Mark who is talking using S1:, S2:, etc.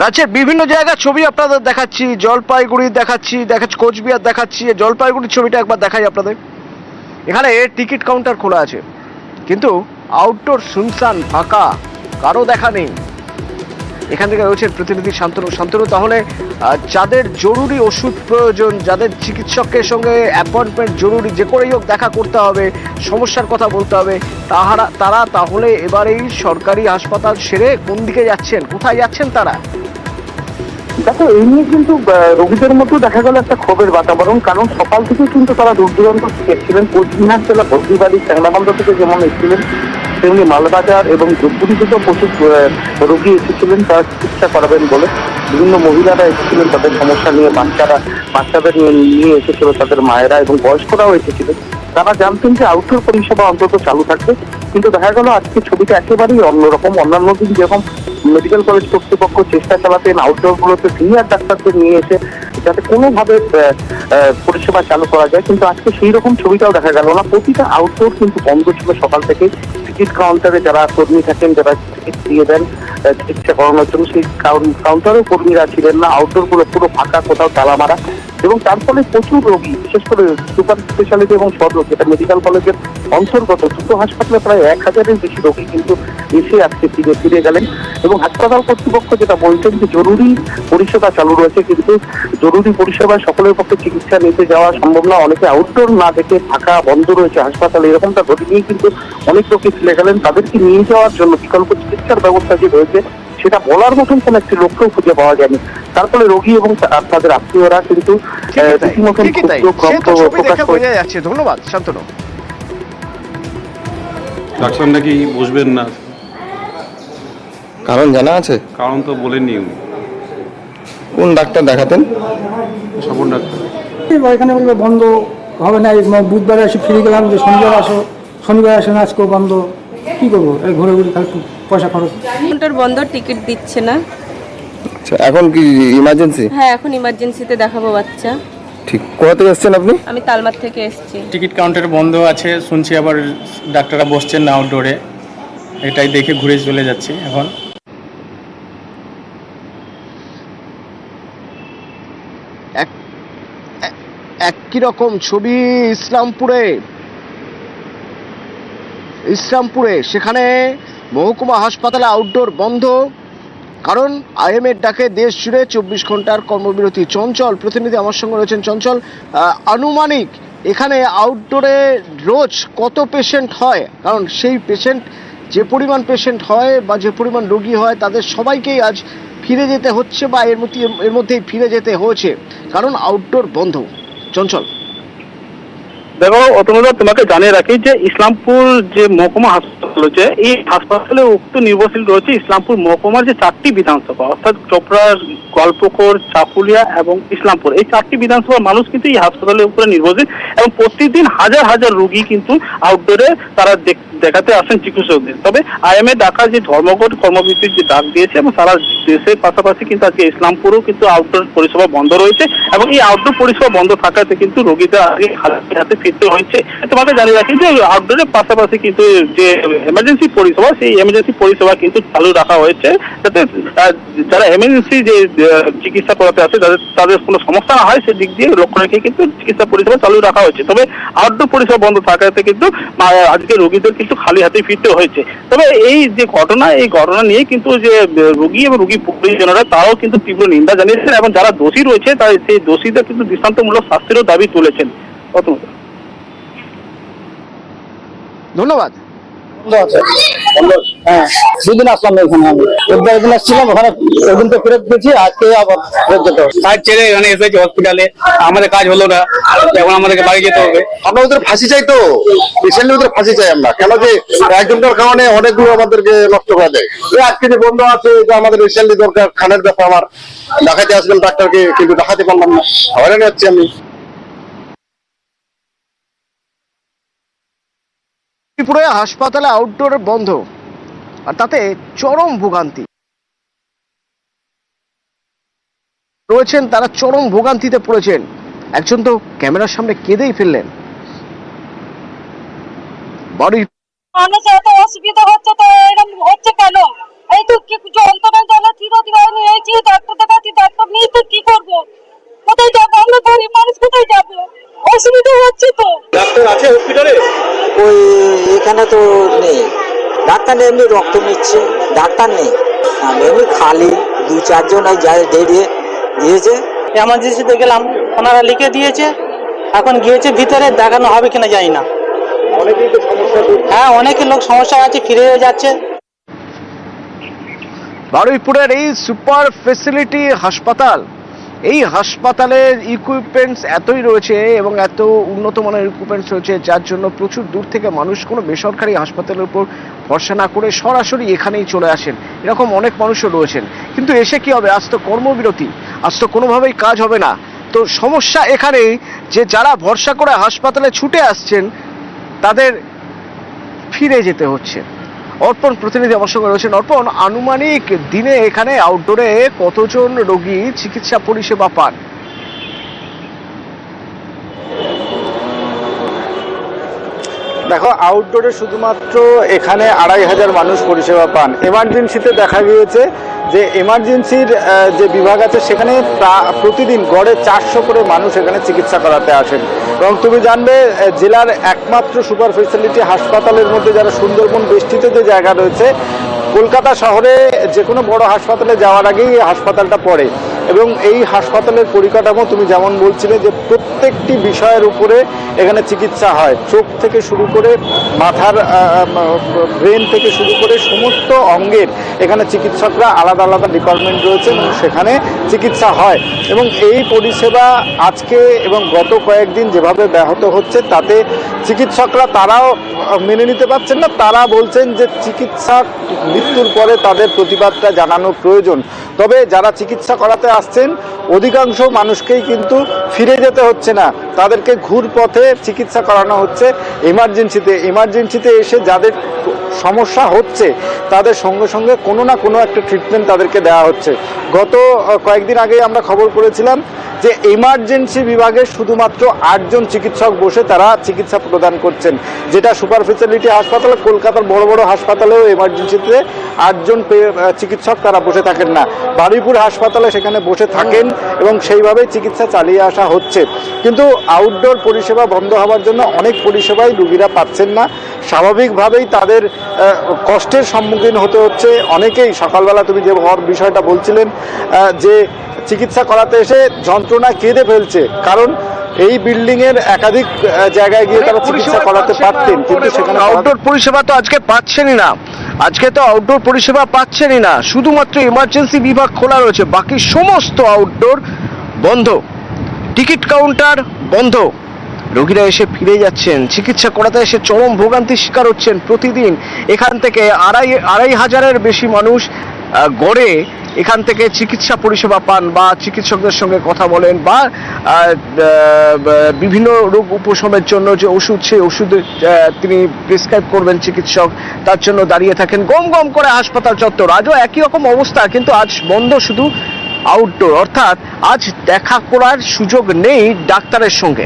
S1: রাজ্যের বিভিন্ন জায়গার ছবি আপনাদের দেখাচ্ছি, জলপাইগুড়ি দেখাচ্ছি, কোচবিহার দেখাচ্ছি। জলপাইগুড়ির ছবিটা একবার দেখাই আপনাদের। এখানে টিকিট কাউন্টার খোলা আছে, কিন্তু আউটডোর শুনশান, ফাঁকা, কারো দেখা নেই। এখান থেকে রয়েছে প্রতিনিধি শান্তনু। তাহলে যাদের জরুরি ওষুধ প্রয়োজন, যাদের চিকিৎসকের সঙ্গে অ্যাপয়েন্টমেন্ট জরুরি, যে করেই হোক দেখা করতে হবে, সমস্যার কথা বলতে হবে, তারা তাহলে এবারেই সরকারি হাসপাতাল সেরে কোন দিকে যাচ্ছেন, কোথায় যাচ্ছেন তারা?
S2: দেখো, এই নিয়ে কিন্তু রোগীদের মধ্যে দেখা গেল একটা ক্ষোভের বাতাবরণ। কারণ সকাল থেকে কিন্তু তারা দূর দূরান্ত থেকে এসেছিলেন। কোচবিহার জেলা বদ্রিবাড়ি চ্যাংড়াবান্ধা থেকে যেমন এসেছিলেন, তেমনি মালবাজার এবং ধূপগুড়ি থেকেও প্রচুর রোগী এসেছিলেন তারা চিকিৎসা করাবেন বলে। বিভিন্ন মহিলারা এসেছিলেন তাদের সমস্যা নিয়ে, বাচ্চাদের নিয়ে এসেছিল, তাদের মায়েরা এবং বয়স্করাও এসেছিলেন। তারা জানতেন যে আউটডোর পরিষেবা অন্তত চালু থাকবে, কিন্তু দেখা গেল আজকে ছবিটা একেবারেই অন্যরকম। অন্যান্য দিন যেরকম মেডিকেল কলেজ কর্তৃপক্ষ চেষ্টা চালাতেন আউটডোর গুলোতে সিনিয়র ডাক্তারদের নিয়ে এসে যাতে কোনোভাবে পরিষেবা চালু করা যায়, কিন্তু আজকে সেই রকম ছবিটাও দেখা গেল না। প্রতিটা আউটডোর কিন্তু বন্ধ ছিল সকাল থেকে। টিকিট কাউন্টারে যারা কর্মী থাকেন, যারা টিকিট দিয়ে দেন চিকিৎসা করানোর জন্য, সেই কাউন্টারেও কর্মীরা ছিলেন না। আউটডোর গুলো পুরো ফাঁকা, কোথাও তালা মারা, এবং তার ফলে প্রচুর রোগী, বিশেষ করে সুপার স্পেশালিটি এবং সদর, যেটা মেডিকেল কলেজের অন্তর্গত, দুটো হাসপাতালে প্রায় 1000-এর বেশি রোগী কিন্তু এসে আজকে ফিরে গেলেন। এবং হাসপাতাল কর্তৃপক্ষ যেটা বলছেন যে জরুরি পরিষেবা চালু রয়েছে, কিন্তু জরুরি পরিষেবায় সকলের পক্ষে চিকিৎসা নিতে যাওয়া সম্ভব না। অনেকে আউটডোর না দেখে ফাঁকা বন্ধ রয়েছে হাসপাতালে, এরকমটা ঘটে নিয়ে কিন্তু অনেক রোগী ফিরে গেলেন। তাদেরকে নিয়ে যাওয়ার জন্য বিকল্প চিকিৎসার ব্যবস্থা যে রয়েছে সেটা বলার মতন কোন একটি লক্ষ্য খুঁজে পাওয়া যায়নি। তার ফলে রোগী এবং তাদের আত্মীয়রা কিন্তু
S1: ধন্যবাদ শান্তনু।
S3: ডাক্তার নাকি বসবেন না,
S4: কারণ জানা আছে?
S3: কারণ তো বলেননি উনি।
S4: কোন ডাক্তার দেখাতেন?
S3: স্বপন ডাক্তার।
S5: এখানে বলবে বন্ধ হবে না, বুধবারে এসে ফিরে গেলাম যে শনিবার আসো না, আজকেও বন্ধ। কি করবো, এই ঘুরে ঘুরে তাহলে পয়সা খরচ।
S6: কাউন্টার বন্ধ, টিকিট দিচ্ছে না।
S4: আচ্ছা, এখন কি ইমার্জেন্সি?
S6: হ্যাঁ, এখন ইমার্জেন্সিতে দেখাবো বাচ্চা।
S4: ঠিক, কোথা থেকে এসেছেন আপনি?
S6: আমি তালমার থেকে এসেছি।
S7: টিকিট কাউন্টার বন্ধ আছে শুনছি, আবার ডাক্তাররা বসছেন না আউটডোরে, এটাই দেখে ঘুরে চলে যাচ্ছি এখন।
S1: একই রকম ছবি ইসলামপুরে, সেখানে মহকুমা হাসপাতালে আউটডোর বন্ধ, কারণ আইএমএর ডাকে দেশ জুড়ে 24 ঘন্টার কর্মবিরতি। চঞ্চল প্রতিনিধি আমার সঙ্গে রয়েছেন। চঞ্চল, আনুমানিক এখানে আউটডোরে রোজ কত পেশেন্ট হয়? কারণ সেই পেশেন্ট, যে পরিমাণ পেশেন্ট হয় বা যে পরিমাণ রোগী হয়, তাদের সবাইকেই আজ ফিরে যেতে হচ্ছে বা এর মধ্যেই ফিরে যেতে হয়েছে, কারণ আউটডোর বন্ধ। চঞ্চল,
S2: দেখো অতনুদা, তোমাকে জানিয়ে রাখি যে ইসলামপুর যে মহকুমা হাসপাতাল রয়েছে, এই হাসপাতালে উক্ত নির্ভরশীল রয়েছে ইসলামপুর মহকুমার যে 4টি বিধানসভা, অর্থাৎ চোপড়া, গল্পকোর, চাকুলিয়া এবং ইসলামপুর। এই 4টি বিধানসভার মানুষ কিন্তু এই হাসপাতালের উপরে নির্ভরশীল, এবং প্রতিদিন হাজার হাজার রোগী কিন্তু আউটডোরে তারা দেখাতে আসেন চিকিৎসকদের। তবে আইএমএ ডাকা যে ধর্মঘট কর্মবিরতির যে ডাক দিয়েছে, এবং সারা দেশের পাশাপাশি কিন্তু আজকে ইসলামপুরেও কিন্তু আউটডোর পরিষেবা বন্ধ রয়েছে, এবং এই আউটডোর পরিষেবা বন্ধ থাকাতে কিন্তু রোগীদের আগে হাতে ফিরতে হয়েছে। তোমাকে জানিয়ে রাখি যে আউটডোরের পাশাপাশি কিন্তু যে এমার্জেন্সি পরিষেবা, সেই এমার্জেন্সি পরিষেবা কিন্তু চালু রাখা হয়েছে, যাতে যারা এমার্জেন্সি যে চিকিৎসা করাতে আসে তাদের কোনো সমস্যা না হয়, সেদিক দিয়ে লক্ষ্য রেখে কিন্তু চিকিৎসা পরিষেবা চালু রাখা হয়েছে। তবে আউটডোর পরিষেবা বন্ধ থাকাতে কিন্তু আজকে রোগীদের কিন্তু খালি হাতে ফিরতে হয়েছে। তবে এই যে ঘটনা, এই ঘটনা নিয়ে কিন্তু যে রোগী এবং রোগী পরিজনেরা তারাও কিন্তু তীব্র নিন্দা জানিয়েছেন, এবং যারা দোষী রয়েছে তাই সেই দোষীদের কিন্তু দৃষ্টান্তমূলক শাস্তিরও দাবি তুলেছেন।
S1: ধন্যবাদ।
S5: হ্যাঁ, দুদিন আসলাম এখানে, আমি একদিন আসছিলাম, ওখানে ওদিন তো ফেরত গেছি, আজকে আবার ফেরত যেতে হবে।
S7: কাজ ছেড়ে এখানে এসেছি হসপিটালে, আমাদের কাজ হলো না, এখন আমাদেরকে বাড়ি যেতে হবে।
S4: আমরা ওদের ফাঁসি চাই, তো রিসেন্টলি ওদের ফাঁসি চাই আমরা। কেন যে একজনকার কারণে অনেকগুলো আমাদেরকে নষ্ট করে দেয়। আজকে যে বন্ধ আছে, এটা আমাদের রিসেন্টলি দরকার। খানের ব্যাপার, আমার দেখাতে আসবেন ডাক্তারকে, কিন্তু দেখাতে পারলাম না, হয়রানি হচ্ছি আমি।
S1: ত্রিপুরে হাসপাতালে আউটডোর বন্ধ, আর তাতে চরম ভোগান্তি রয়েছেন, তারা চরম ভোগান্তিতে পড়েছেন। একজন তো ক্যামেরার সামনে কেঁদেই ফেললেন। বাড়ির
S8: মানুষ এত অসুবিধা হচ্ছে, তো এরকম হচ্ছে কেন? এই তো যন্ত্রণা জ্বালা চিরদিন নিয়ে এসেছি, ডাক্তার দেখাচ্ছি, ডাক্তার নিয়ে তো কি করবো? কোথায় যাবো? আমরা গরিব মানুষ, কোথায় যাবো? অসুবিধা হচ্ছে তো।
S9: ডাক্তার আছে হসপিটালে? ওই এখানে তো নেই ডাক্তার, নেই। এমনি রক্ত নিচ্ছে, ডাক্তার নেই। এমনি খালি 2-4 জন দিয়েছে। এমার্জেন্সিতে গেলাম, ওনারা লিখে দিয়েছে। এখন গিয়েছে ভিতরে, দেখানো হবে কিনা জানি না।
S4: অনেকেই তো সমস্যা।
S9: হ্যাঁ, অনেক লোক সমস্যা আছে, ফিরে যাচ্ছে।
S1: বারুইপুরের এই সুপার ফেসিলিটি হাসপাতাল, এই হাসপাতালের ইকুইপমেন্টস এতই রয়েছে এবং এত উন্নত মানের ইকুইপমেন্টস রয়েছে, যার জন্য প্রচুর দূর থেকে মানুষ কোনো বেসরকারি হাসপাতালের উপর ভরসা না করে সরাসরি এখানেই চলে আসেন। এরকম অনেক মানুষও রয়েছেন, কিন্তু এসে কি হবে? আজ তো কর্মবিরতি, আজ তো কোনোভাবেই কাজ হবে না। তো সমস্যা এখানেই যে যারা ভরসা করে হাসপাতালে ছুটে আসছেন তাদের ফিরে যেতে হচ্ছে। অর্পণ প্রতিনিধি আমার সঙ্গে রয়েছেন। অর্পণ, আনুমানিক দিনে এখানে আউটডোরে কতজন রোগী চিকিৎসা পরিষেবা পান?
S10: দেখো, আউটডোরে শুধুমাত্র এখানে 2500 মানুষ পরিষেবা পান। এমার্জেন্সিতে দেখা গিয়েছে যে এমার্জেন্সির যে বিভাগ আছে সেখানে প্রতিদিন গড়ে 400 করে মানুষ এখানে চিকিৎসা করাতে আসেন। এবং তুমি জানবে, জেলার একমাত্র সুপার ফেসিলিটি হাসপাতালের মধ্যে যারা সুন্দরবন বেষ্টিত যে জায়গা রয়েছে, কলকাতা শহরে যে কোনো বড় হাসপাতালে যাওয়ার আগেই এই হাসপাতালটা পড়ে। এবং এই হাসপাতালের পরিকাঠামো তুমি যেমন বলছিলে যে প্রত্যেকটি বিষয়ের উপরে এখানে চিকিৎসা হয়, চোখ থেকে শুরু করে মাথার ব্রেন থেকে শুরু করে সমস্ত অঙ্গের এখানে চিকিৎসকরা আলাদা আলাদা ডিপার্টমেন্ট রয়েছে এবং সেখানে চিকিৎসা হয়। এবং এই পরিষেবা আজকে এবং গত কয়েকদিন যেভাবে ব্যাহত হচ্ছে তাতে চিকিৎসকরা তারাও মেনে নিতে পারছেন না। তারা বলছেন যে চিকিৎসা মৃত্যুর পরে তাদের প্রতিবাদটা জানানো প্রয়োজন। তবে যারা চিকিৎসা করাতে আসছেন অধিকাংশ মানুষকেই কিন্তু ফিরে যেতে হচ্ছে না, তাদেরকে ঘুরপথে চিকিৎসা করানো হচ্ছে এমার্জেন্সিতে এসে যাদের সমস্যা হচ্ছে তাদের সঙ্গে সঙ্গে কোনো না কোনো একটা ট্রিটমেন্ট তাদেরকে দেওয়া হচ্ছে। গত কয়েকদিন আগে আমরা খবর করেছিলাম যে এমার্জেন্সি বিভাগে শুধুমাত্র 8 জন চিকিৎসক বসে তারা চিকিৎসা প্রদান করছেন, যেটা সুপার ফেসিলিটি হাসপাতালে, কলকাতার বড় বড় হাসপাতালেও এমার্জেন্সিতে 8 জন চিকিৎসক তারা বসে থাকেন না। বারুইপুর হাসপাতালে সেখানে বসে থাকেন এবং সেইভাবেই চিকিৎসা চালিয়ে আসা হচ্ছে। কিন্তু আউটডোর পরিষেবা বন্ধ হওয়ার জন্য অনেক পরিষেবাই রোগীরা পাচ্ছেন না। স্বাভাবিকভাবেই তাদের কষ্টের সম্মুখীন হতে হচ্ছে। অনেকেই সকালবেলা তুমি যে বিষয়টা বলছিলেন যে চিকিৎসা করাতে এসে যন্ত্রণা কেঁদে ফেলছে, কারণ এই বিল্ডিং এর একাধিক জায়গায় গিয়ে তারা চিকিৎসা করাতে পারতেন, কিন্তু সেখানে
S1: আউটডোর পরিষেবা তো আজকে পাচ্ছেনই না। আজকে তো আউটডোর পরিষেবা পাচ্ছেনই না, শুধুমাত্র ইমার্জেন্সি বিভাগ খোলা রয়েছে, বাকি সমস্ত আউটডোর বন্ধ, টিকিট কাউন্টার বন্ধ। রোগীরা এসে ফিরে যাচ্ছেন, চিকিৎসা করাতে এসে চরম ভোগান্তির শিকার হচ্ছেন। প্রতিদিন এখান থেকে আড়াই হাজারের বেশি মানুষ গড়ে এখান থেকে চিকিৎসা পরিষেবা পান বা চিকিৎসকদের সঙ্গে কথা বলেন বা বিভিন্ন রোগ উপশমের জন্য যে ওষুধ, সেই ওষুধ তিনি প্রেসক্রাইব করবেন চিকিৎসক, তার জন্য দাঁড়িয়ে থাকেন গম গম করে হাসপাতাল চত্বর। আজও একই রকম অবস্থা, কিন্তু আজ বন্ধ শুধু আউটডোর, অর্থাৎ আজ দেখা করার সুযোগ নেই ডাক্তারের সঙ্গে।